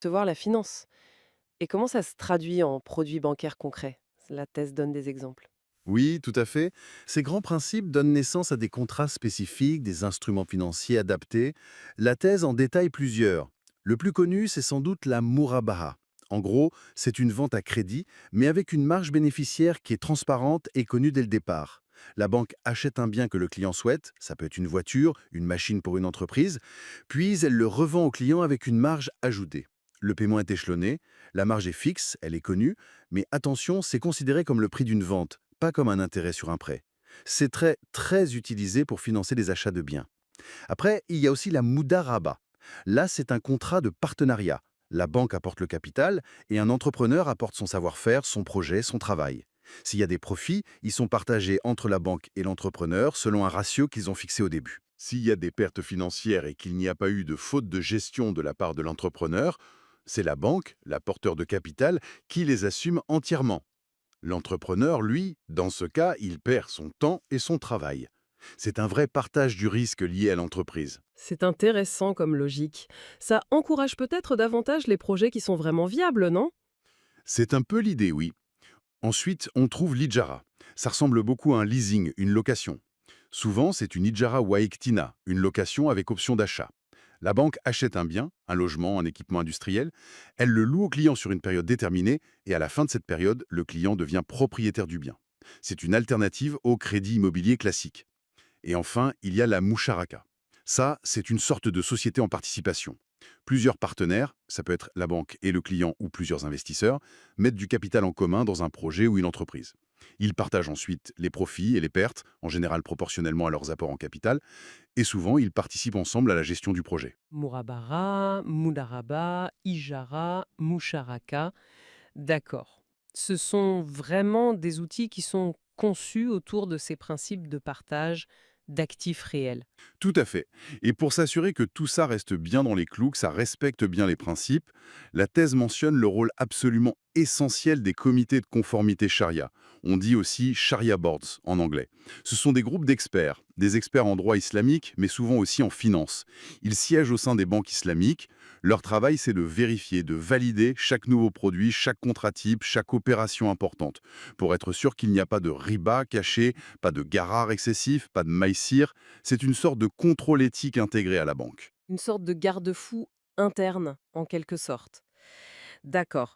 percevoir la finance. Et comment ça se traduit en produits bancaires concrets? La thèse donne des exemples. Oui, tout à fait. Ces grands principes donnent naissance à des contrats spécifiques, des instruments financiers adaptés. La thèse en détaille plusieurs. Le plus connu, c'est sans doute la Murabaha. En gros, c'est une vente à crédit, mais avec une marge bénéficiaire qui est transparente et connue dès le départ. La banque achète un bien que le client souhaite, ça peut être une voiture, une machine pour une entreprise, puis elle le revend au client avec une marge ajoutée. Le paiement est échelonné, la marge est fixe, elle est connue, mais attention, c'est considéré comme le prix d'une vente, pas comme un intérêt sur un prêt. C'est très utilisé pour financer des achats de biens. Après, il y a aussi la Mudaraba. Là, c'est un contrat de partenariat. La banque apporte le capital et un entrepreneur apporte son savoir-faire, son projet, son travail. S'il y a des profits, ils sont partagés entre la banque et l'entrepreneur selon un ratio qu'ils ont fixé au début. S'il y a des pertes financières et qu'il n'y a pas eu de faute de gestion de la part de l'entrepreneur, c'est la banque, la porteur de capital, qui les assume entièrement. L'entrepreneur, lui, dans ce cas, il perd son temps et son travail. C'est un vrai partage du risque lié à l'entreprise. C'est intéressant comme logique. Ça encourage peut-être davantage les projets qui sont vraiment viables, non? C'est un peu l'idée, oui. Ensuite, on trouve l'Ijara. Ça ressemble beaucoup à un leasing, une location. Souvent, c'est une Ijara Waiktina, une location avec option d'achat. La banque achète un bien, un logement, un équipement industriel, elle le loue au client sur une période déterminée et à la fin de cette période, le client devient propriétaire du bien. C'est une alternative au crédit immobilier classique. Et enfin, il y a la Musharaka. Ça, c'est une sorte de société en participation. Plusieurs partenaires, ça peut être la banque et le client ou plusieurs investisseurs, mettent du capital en commun dans un projet ou une entreprise. Ils partagent ensuite les profits et les pertes, en général proportionnellement à leurs apports en capital, et souvent ils participent ensemble à la gestion du projet. Murabara, Mudaraba, Ijara, Musharaka. D'accord. Ce sont vraiment des outils qui sont conçus autour de ces principes de partage d'actifs réels. Tout à fait. Et pour s'assurer que tout ça reste bien dans les clous, que ça respecte bien les principes, la thèse mentionne le rôle absolument essentiel des comités de conformité charia. On dit aussi Sharia Boards en anglais. Ce sont des groupes d'experts, des experts en droit islamique, mais souvent aussi en finance. Ils siègent au sein des banques islamiques. Leur travail, c'est de vérifier, de valider chaque nouveau produit, chaque contrat type, chaque opération importante, pour être sûr qu'il n'y a pas de riba caché, pas de garar excessif, pas de maïsir. C'est une sorte de contrôle éthique intégré à la banque. Une sorte de garde-fou interne, en quelque sorte. D'accord.